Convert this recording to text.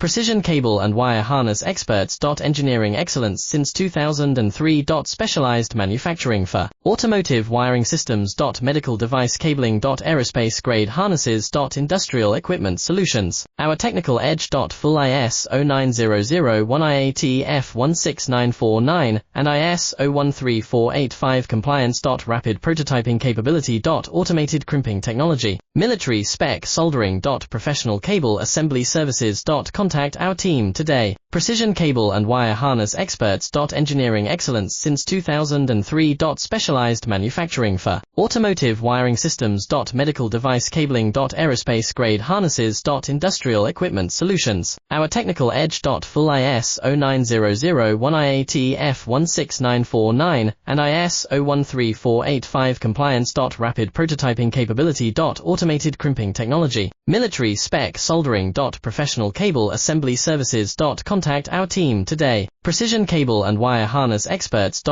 Precision cable and wire harness experts. Engineering excellence since 2003. Specialized manufacturing for automotive wiring systems. Medical device cabling. Aerospace grade harnesses. Industrial equipment solutions. Our technical edge. Full ISO 9001 IATF 16949 and ISO 13485 compliance. Rapid prototyping capability. Automated crimping technology. Military spec soldering. Professional cable assembly services. Contact our team today. Precision cable and wire harness experts. Engineering excellence since 2003. Specialized manufacturing for automotive wiring systems. Medical device cabling. Aerospace grade harnesses. Industrial equipment solutions. Our technical edge. Full ISO 9001 IATF 16949 and ISO 13485 compliance. Rapid prototyping capability. Automated crimping technology. Military spec soldering. Professional cable assembly services. Contact our team today. Precision cable and wire harness experts.